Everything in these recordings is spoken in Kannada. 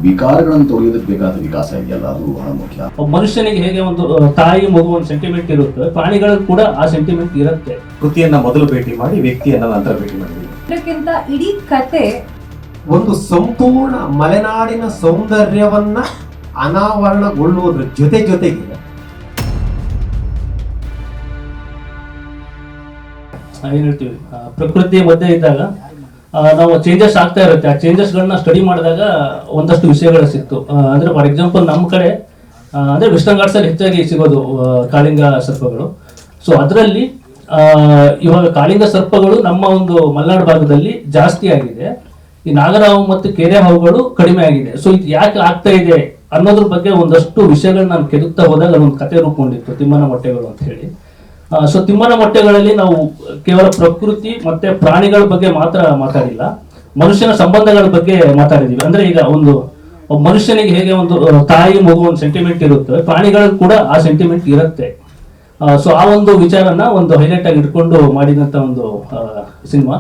ವಿಕಾರಗಳನ್ನು ತೊಳೆಯೋದಕ್ಕೆ ಬೇಕಾದ ವಿಕಾಸ ಇದೆಯಲ್ಲ, ಅದು ಬಹಳ ಮುಖ್ಯ. ಮನುಷ್ಯನಿಗೆ ಹೇಗೆ ಒಂದು ತಾಯಿ ಮಗು ಒಂದು ಸೆಂಟಿಮೆಂಟ್ ಇರುತ್ತೆ, ಪ್ರಾಣಿಗಳು ಕೂಡ ಆ ಸೆಂಟಿಮೆಂಟ್ ಇರುತ್ತೆ. ಕೃತಿಯನ್ನ ಮೊದಲು ಭೇಟಿ ಮಾಡಿ ವ್ಯಕ್ತಿಯನ್ನ ನಂತರ ಭೇಟಿ ಮಾಡಿದ್ದೀವಿ. ಇದಕ್ಕಿಂತ ಇಡೀ ಕತೆ ಒಂದು ಸಂಪೂರ್ಣ ಮಲೆನಾಡಿನ ಸೌಂದರ್ಯವನ್ನ ಅನಾವರಣಗೊಳ್ಳುವುದರ ಜೊತೆಗೆ ಏನ್ ಹೇಳ್ತೀವಿ, ಪ್ರಕೃತಿ ಮಧ್ಯೆ ಇದ್ದಾಗ ನಾವು ಚೇಂಜಸ್ ಆಗ್ತಾ ಇರುತ್ತೆ. ಆ ಚೇಂಜಸ್ಗಳನ್ನ ಸ್ಟಡಿ ಮಾಡಿದಾಗ ಒಂದಷ್ಟು ವಿಷಯಗಳು ಸಿಕ್ತು. ಅಂದ್ರೆ ಫಾರ್ ಎಕ್ಸಾಂಪಲ್ ನಮ್ಮ ಕಡೆ ಅಂದ್ರೆ ವೆಸ್ಟರ್ನ್ ಘಾಟ್ಸ್ ಅಲ್ಲಿ ಹೆಚ್ಚಾಗಿ ಸಿಗೋದು ಕಾಳಿಂಗ ಸರ್ಪಗಳು. ಸೊ ಅದರಲ್ಲಿ ಇವಾಗ ಕಾಳಿಂಗ ಸರ್ಪಗಳು ನಮ್ಮ ಒಂದು ಮಲೆನಾಡು ಭಾಗದಲ್ಲಿ ಜಾಸ್ತಿ ಆಗಿದೆ. ಈ ನಾಗರಹಾವು ಮತ್ತು ಕೆರೆ ಹಾವುಗಳು ಕಡಿಮೆ ಆಗಿದೆ. ಸೊ ಇದು ಯಾಕೆ ಆಗ್ತಾ ಇದೆ ಅನ್ನೋದ್ರ ಬಗ್ಗೆ ಒಂದಷ್ಟು ವಿಷಯಗಳನ್ನ ನಾನು ಕೆದಕ್ತಾ ಹೋದಾಗ ಒಂದು ಕತೆ ರೂಪುಗೊಂಡಿತ್ತು, ತಿಮ್ಮನ ಮೊಟ್ಟೆಗಳು ಅಂತ ಹೇಳಿ. ಸೊ ತಿಮ್ಮನ ಮೊಟ್ಟೆಗಳಲ್ಲಿ ನಾವು ಕೇವಲ ಪ್ರಕೃತಿ ಮತ್ತೆ ಪ್ರಾಣಿಗಳ ಬಗ್ಗೆ ಮಾತ್ರ ಮಾತಾಡಿಲ್ಲ, ಮನುಷ್ಯನ ಸಂಬಂಧಗಳ ಬಗ್ಗೆ ಮಾತಾಡಿದೀವಿ. ಅಂದ್ರೆ ಈಗ ಒಂದು ಮನುಷ್ಯನಿಗೆ ಹೇಗೆ ಒಂದು ತಾಯಿ ಮಗು ಒಂದು ಸೆಂಟಿಮೆಂಟ್ ಇರುತ್ತೆ, ಪ್ರಾಣಿಗಳು ಕೂಡ ಆ ಸೆಂಟಿಮೆಂಟ್ ಇರುತ್ತೆ. ಸೊ ಆ ಒಂದು ವಿಚಾರನ ಒಂದು ಹೈಲೈಟ್ ಆಗಿ ಇಟ್ಕೊಂಡು ಮಾಡಿದಂತ ಒಂದು ಸಿನಿಮಾ.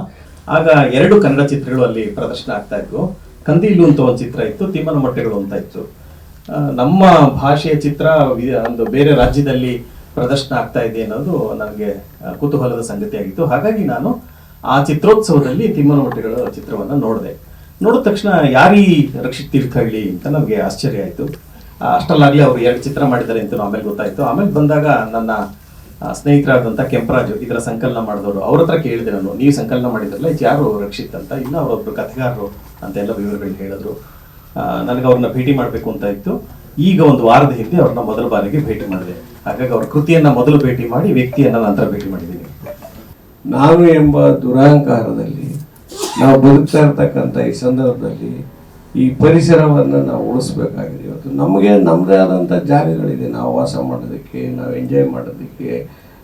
ಆಗ 2 ಕನ್ನಡ ಚಿತ್ರಗಳು ಅಲ್ಲಿ ಪ್ರದರ್ಶನ ಆಗ್ತಾ ಇದ್ವು. ಕಂದೀಲು ಅಂತ ಒಂದು ಚಿತ್ರ ಇತ್ತು, ತಿಮ್ಮನ ಮೊಟ್ಟೆಗಳು ಅಂತ ಇತ್ತು. ನಮ್ಮ ಭಾಷೆಯ ಚಿತ್ರ ಒಂದು ಬೇರೆ ರಾಜ್ಯದಲ್ಲಿ ಪ್ರದರ್ಶನ ಆಗ್ತಾ ಇದೆ ಅನ್ನೋದು ನನಗೆ ಕುತೂಹಲದ ಸಂಗತಿಯಾಗಿತ್ತು. ಹಾಗಾಗಿ ನಾನು ಆ ಚಿತ್ರೋತ್ಸವದಲ್ಲಿ ತಿಮ್ಮನ ಮೊಟ್ಟೆಗಳ ಚಿತ್ರವನ್ನು ನೋಡಿದೆ. ನೋಡಿದ ತಕ್ಷಣ ಯಾರೀ ರಕ್ಷಿತ್ ತೀರ್ಥಹಳ್ಳಿ ಅಂತ ನನಗೆ ಆಶ್ಚರ್ಯ ಆಯಿತು. ಅಷ್ಟಲ್ಲಾಗಲಿ ಅವರು 2 ಚಿತ್ರ ಮಾಡಿದ್ದಾರೆ ಅಂತ ಆಮೇಲೆ ಗೊತ್ತಾಯಿತು. ಆಮೇಲೆ ಬಂದಾಗ ನನ್ನ ಸ್ನೇಹಿತರಾದಂಥ ಕೆಂಪರಾಜು ಇದರ ಸಂಕಲನ ಮಾಡಿದವರು, ಅವ್ರ ಹತ್ರ ಕೇಳಿದೆ ನಾನು, ನೀವು ಸಂಕಲನ ಮಾಡಿದ್ರಲ್ಲ ಇದು ಯಾರು ರಕ್ಷಿತ್ ಅಂತ. ಇಲ್ಲ ಅವರೊಬ್ಬರು ಕಥೆಗಾರರು ಅಂತೆಲ್ಲ ವಿವರಗಳು ಹೇಳಿದ್ರು. ನನಗೆ ಅವ್ರನ್ನ ಭೇಟಿ ಮಾಡಬೇಕು ಅಂತ ಇತ್ತು. ಈಗ ಒಂದು ವಾರದ ಹಿಂದೆ ಅವ್ರನ್ನ ಮೊದಲ ಬಾರಿಗೆ ಭೇಟಿ ಮಾಡಿದೆ. ಹಾಗಾಗಿ ಅವ್ರ ಕೃತಿಯನ್ನ ಮೊದಲು ಭೇಟಿ ಮಾಡಿ ವ್ಯಕ್ತಿಯನ್ನ ನಂತರ ಭೇಟಿ ಮಾಡಿದ್ದೀನಿ. ನಾನು ಎಂಬ ದುರಹಂಕಾರದಲ್ಲಿ ನಾವು ಬದುಕ್ತಾ ಇರ್ತಕ್ಕಂಥ ಈ ಸಂದರ್ಭದಲ್ಲಿ ಈ ಪರಿಸರವನ್ನು ನಾವು ಉಳಿಸ್ಬೇಕಾಗಿದೆ. ಇವತ್ತು ನಮಗೆ ನಮ್ಮದೇ ಆದಂಥ ಜಾಗಗಳಿದೆ, ನಾವು ವಾಸ ಮಾಡೋದಕ್ಕೆ, ನಾವು ಎಂಜಾಯ್ ಮಾಡೋದಕ್ಕೆ,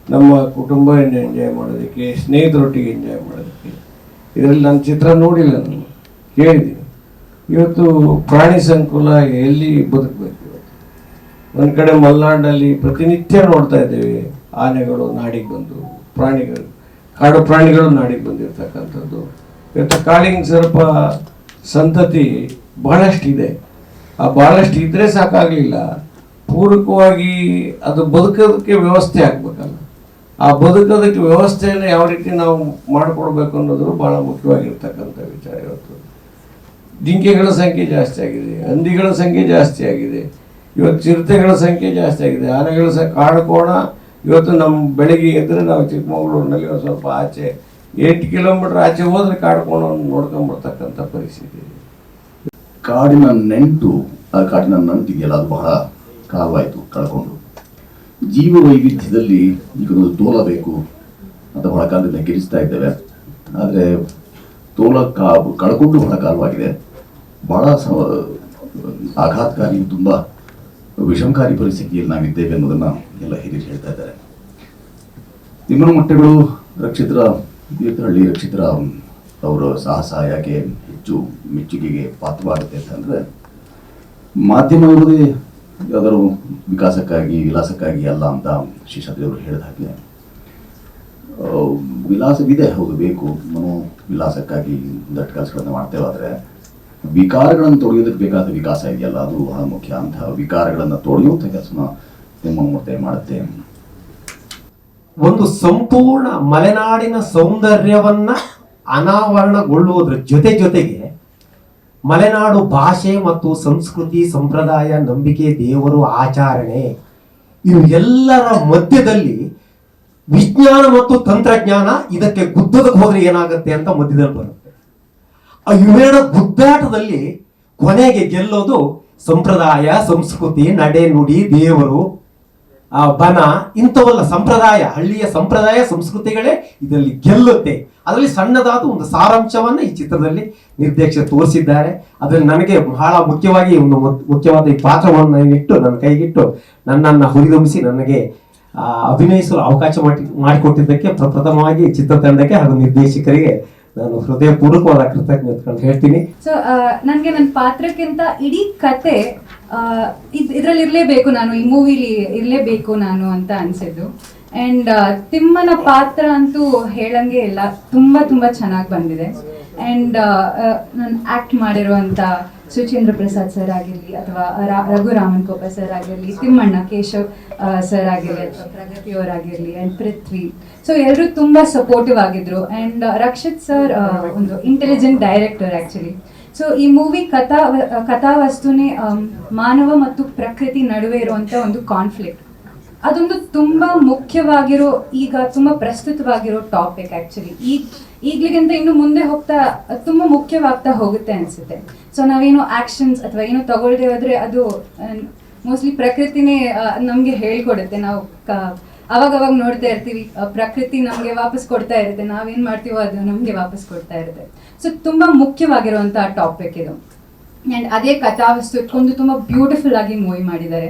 ನಮ್ಮ ಕುಟುಂಬ ಎಂಜಾಯ್ ಮಾಡೋದಕ್ಕೆ, ಸ್ನೇಹಿತರೊಟ್ಟಿಗೆ ಎಂಜಾಯ್ ಮಾಡೋದಕ್ಕೆ. ಇದರಲ್ಲಿ ನಾನು ಚಿತ್ರ ನೋಡಿಲ್ಲ, ನಾನು ಕೇಳಿದ್ದೀನಿ. ಇವತ್ತು ಪ್ರಾಣಿ ಸಂಕುಲ ಎಲ್ಲಿ ಬದುಕಬೇಕು? ಇವತ್ತು ಒಂದು ಕಡೆ ಮಲೆನಾಡಿನಲ್ಲಿ ಪ್ರತಿನಿತ್ಯ ನೋಡ್ತಾ ಇದ್ದೇವೆ, ಆನೆಗಳು ನಾಡಿಗೆ ಬಂದು, ಪ್ರಾಣಿಗಳು, ಕಾಡು ಪ್ರಾಣಿಗಳು ನಾಡಿಗೆ ಬಂದಿರತಕ್ಕಂಥದ್ದು. ಇವತ್ತು ಕಾಳಿಂಗ ಸರ್ಪ ಸಂತತಿ ಬಹಳಷ್ಟಿದೆ. ಆ ಬಹಳಷ್ಟು ಇದ್ರೆ ಸಾಕಾಗಲಿಲ್ಲ, ಪೂರಕವಾಗಿ ಅದು ಬದುಕೋದಕ್ಕೆ ವ್ಯವಸ್ಥೆ ಆಗ್ಬೇಕಲ್ಲ. ಆ ಬದುಕೋದಕ್ಕೆ ವ್ಯವಸ್ಥೆಯನ್ನು ಯಾವ ರೀತಿ ನಾವು ಮಾಡಿಕೊಡ್ಬೇಕು ಅನ್ನೋದು ಬಹಳ ಮುಖ್ಯವಾಗಿರ್ತಕ್ಕಂಥ ವಿಚಾರ. ಇವತ್ತು ಜಿಂಕೆಗಳ ಸಂಖ್ಯೆ ಜಾಸ್ತಿ ಆಗಿದೆ, ಹಂದಿಗಳ ಸಂಖ್ಯೆ ಜಾಸ್ತಿ ಆಗಿದೆ, ಇವತ್ತು ಚಿರತೆಗಳ ಸಂಖ್ಯೆ ಜಾಸ್ತಿ ಆಗಿದೆ, ಆನೆಗಳ ಕಾಡ್ಕೋಣ. ಇವತ್ತು ನಮ್ಮ ಬೆಳಗ್ಗೆ ಎದ್ದರೆ ನಾವು ಚಿಕ್ಕಮಗಳೂರಿನಲ್ಲಿ ಒಂದು ಸ್ವಲ್ಪ ಆಚೆ 8 ಕಿಲೋಮೀಟರ್ ಆಚೆ ಹೋದ್ರೆ ಕಾಡ್ಕೊಂಡು ನೋಡ್ಕೊಂಡ್ಬರ್ತಕ್ಕಂಥ ಪರಿಸ್ಥಿತಿ ಇದೆ. ಕಾಡಿನ ನಂಟು ಇದೆಯಲ್ಲ, ಅದು ಬಹಳ ಕಾಲವಾಯಿತು ಕಳ್ಕೊಂಡು. ಜೀವ ವೈವಿಧ್ಯದಲ್ಲಿ ಈಗ ತೋಲಬೇಕು ಅಂತ ಬಹಳ ಕಾಲದಿಂದ ಗೆಲ್ಲಿಸ್ತಾ ಇದ್ದೇವೆ. ಆದರೆ ಕಳ್ಕೊಂಡು ಬಹಳ ಕಾಲವಾಗಿದೆ. ಬಹಳ ಆಘಾತಕಾರಿ, ತುಂಬ ವಿಷಮಕಾರಿ ಪರಿಸ್ಥಿತಿಯಲ್ಲಿ ನಾವಿದ್ದೇವೆ ಅನ್ನೋದನ್ನ ಎಲ್ಲ ಹಿರಿಯರು ಹೇಳ್ತಾ ಇದ್ದಾರೆ. ತಿಮ್ಮನ ಮೊಟ್ಟೆಗಳು ತೀರ್ಥಹಳ್ಳಿ ರಕ್ಷಿತರ ಅವರ ಸಾಹಸ ಯಾಕೆ ಹೆಚ್ಚು ಮೆಚ್ಚುಗೆಗೆ ಪಾತ್ರವಾಗುತ್ತೆ ಅಂತಂದರೆ, ಮಾಧ್ಯಮ ಇರುವುದೇ ಯಾವ್ದಾದ್ರು ವಿಕಾಸಕ್ಕಾಗಿ ವಿಲಾಸಕ್ಕಾಗಿ ಅಲ್ಲ ಅಂತ ಶೇಷಾದ್ರಿಯವರು ಹೇಳಿದ ಹಾಗೆ ವಿಲಾಸವಿದೆ, ಹೌದು, ಬೇಕು. ಮನೋ ವಿಲಾಸಕ್ಕಾಗಿ ದಟ್ಟ ಕೆಲಸಗಳನ್ನು ಮಾಡ್ತೇವೆ. ಆದರೆ ವಿಕಾರಗಳನ್ನು ತೊಳೆಯೋದಕ್ಕೆ ಬೇಕಾದ ವಿಕಾಸ ಇದೆಯಲ್ಲ, ಅದು ಬಹಳ ಮುಖ್ಯ. ಅಂತಹ ವಿಕಾರಗಳನ್ನು ತೊಳೆಯುವಂಥ ಕೆಲಸನ ತಿಮ್ಮನ ಮೊಟ್ಟೆ ಮಾಡುತ್ತೆ. ಒಂದು ಸಂಪೂರ್ಣ ಮಲೆನಾಡಿನ ಸೌಂದರ್ಯವನ್ನ ಅನಾವರಣಗೊಳ್ಳುವುದರ ಜೊತೆಗೆ ಮಲೆನಾಡು ಭಾಷೆ ಮತ್ತು ಸಂಸ್ಕೃತಿ, ಸಂಪ್ರದಾಯ, ನಂಬಿಕೆ, ದೇವರು, ಆಚರಣೆ ಇವು ಎಲ್ಲರ ಮಧ್ಯದಲ್ಲಿ ವಿಜ್ಞಾನ ಮತ್ತು ತಂತ್ರಜ್ಞಾನ ಇದಕ್ಕೆ ಗುದ್ದದಕ್ಕೆ ಹೋದ್ರೆ ಏನಾಗುತ್ತೆ ಅಂತ ಮಧ್ಯದಲ್ಲಿ ಬರುತ್ತೆ. ಆ ಇವೆರಡ ಗುದ್ದಾಟದಲ್ಲಿ ಕೊನೆಗೆ ಗೆಲ್ಲೋದು ಸಂಪ್ರದಾಯ, ಸಂಸ್ಕೃತಿ, ನಡೆ, ನುಡಿ, ದೇವರು, ಬನ, ಇಂಥವಲ್ಲ ಸಂಪ್ರದಾಯ, ಹಳ್ಳಿಯ ಸಂಪ್ರದಾಯ ಸಂಸ್ಕೃತಿಗಳೇ ಇದರಲ್ಲಿ ಗೆಲ್ಲುತ್ತೆ. ಅದರಲ್ಲಿ ಸಣ್ಣದಾದ ಒಂದು ಸಾರಾಂಶವನ್ನ ಈ ಚಿತ್ರದಲ್ಲಿ ನಿರ್ದೇಶಕರು ತೋರಿಸಿದ್ದಾರೆ. ಅದರಲ್ಲಿ ನನಗೆ ಬಹಳ ಮುಖ್ಯವಾಗಿ ಒಂದು ಮುಖ್ಯವಾದ ಈ ಪಾತ್ರವನ್ನು ಇಟ್ಟು ನನ್ನ ಕೈಗಿಟ್ಟು ನನ್ನನ್ನು ಹುರಿದುಂಬಿಸಿ ನನಗೆ ಅಭಿನಯಿಸಲು ಅವಕಾಶ ಮಾಡಿಕೊಟ್ಟಿದ್ದಕ್ಕೆ ಪ್ರಥಮವಾಗಿ ಚಿತ್ರತಂಡಕ್ಕೆ ಹಾಗೂ ನಿರ್ದೇಶಕರಿಗೆ ನಾನು ಹೃದಯಪೂರ್ವಕವಾದ ಕೃತಜ್ಞತೆ ಹೇಳ್ತೀನಿ. ಸೊ ನನಗೆ ನನ್ನ ಪಾತ್ರಕ್ಕಿಂತ ಇಡೀ ಕತೆ ಇದ್ರಲ್ಲಿ ಇರಲೇಬೇಕು, ನಾನು ಈ ಮೂವಿಲಿ ಇರಲೇಬೇಕು ನಾನು ಅಂತ ಅನ್ಸಿದ್ದು. ಆ್ಯಂಡ್ ತಿಮ್ಮನ ಪಾತ್ರ ಅಂತೂ ಹೇಳಂಗೆ ಇಲ್ಲ, ತುಂಬ ತುಂಬ ಚೆನ್ನಾಗಿ ಬಂದಿದೆ. ಆ್ಯಂಡ್ ನಾನು ಆ್ಯಕ್ಟ್ ಮಾಡಿರುವಂಥ ಸುಚೇಂದ್ರ ಪ್ರಸಾದ್ ಸರ್ ಆಗಿರಲಿ ಅಥವಾ ರಘುರಾಮನ್ ಕೋಪ ಸರ್ ಆಗಿರಲಿ, ತಿಮ್ಮಣ್ಣ ಕೇಶವ್ ಸರ್ ಆಗಿರಲಿ ಅಥವಾ ಪ್ರಗತಿಯವರಾಗಿರಲಿ ಆ್ಯಂಡ್ ಪೃಥ್ವಿ. ಸೊ ಎಲ್ಲರೂ ತುಂಬ ಸಪೋರ್ಟಿವ್ ಆಗಿದ್ರು. ಆ್ಯಂಡ್ ರಕ್ಷಿತ್ ಸರ್ ಒಂದು ಇಂಟೆಲಿಜೆಂಟ್ ಡೈರೆಕ್ಟರ್ ಆ್ಯಕ್ಚುಲಿ. ಸೊ ಈ ಮೂವಿ ಕಥಾವಸ್ತುನೇ ಮಾನವ ಮತ್ತು ಪ್ರಕೃತಿ ನಡುವೆ ಇರುವಂಥ ಒಂದು ಕಾನ್ಫ್ಲಿಕ್ಟ್. ಅದೊಂದು ತುಂಬ ಮುಖ್ಯವಾಗಿರೋ, ಈಗ ತುಂಬ ಪ್ರಸ್ತುತವಾಗಿರೋ ಟಾಪಿಕ್ ಆ್ಯಕ್ಚುಲಿ. ಈಗಲಿಗಿಂತ ಇನ್ನು ಮುಂದೆ ಹೋಗ್ತಾ ತುಂಬ ಮುಖ್ಯವಾಗ್ತಾ ಹೋಗುತ್ತೆ ಅನಿಸುತ್ತೆ. ಸೊ ನಾವೇನು ಆ್ಯಕ್ಷನ್ಸ್ ಅಥವಾ ಏನು ತಗೊಳ್ದೇ ಹೋದರೆ ಅದು ಮೋಸ್ಟ್ಲಿ ಪ್ರಕೃತಿನೇ ನಮಗೆ ಹೇಳ್ಕೊಡುತ್ತೆ. ನಾವು ಅವಾಗವಾಗ ನೋಡ್ತಾ ಇರ್ತೀವಿ, ಪ್ರಕೃತಿ ನಮಗೆ ವಾಪಸ್ ಕೊಡ್ತಾ ಇರುತ್ತೆ, ನಾವೇನು ಮಾಡ್ತೀವೋ ಅದು ನಮಗೆ ವಾಪಸ್ ಕೊಡ್ತಾ ಇರುತ್ತೆ. ಸೊ ತುಂಬ ಮುಖ್ಯವಾಗಿರುವಂಥ ಟಾಪಿಕ್ ಇದು. ಆ್ಯಂಡ್ ಅದೇ ಕಥಾವಸ್ತು ಇಟ್ಕೊಂಡು ತುಂಬ ಬ್ಯೂಟಿಫುಲ್ ಆಗಿ ಮೂವಿ ಮಾಡಿದ್ದಾರೆ.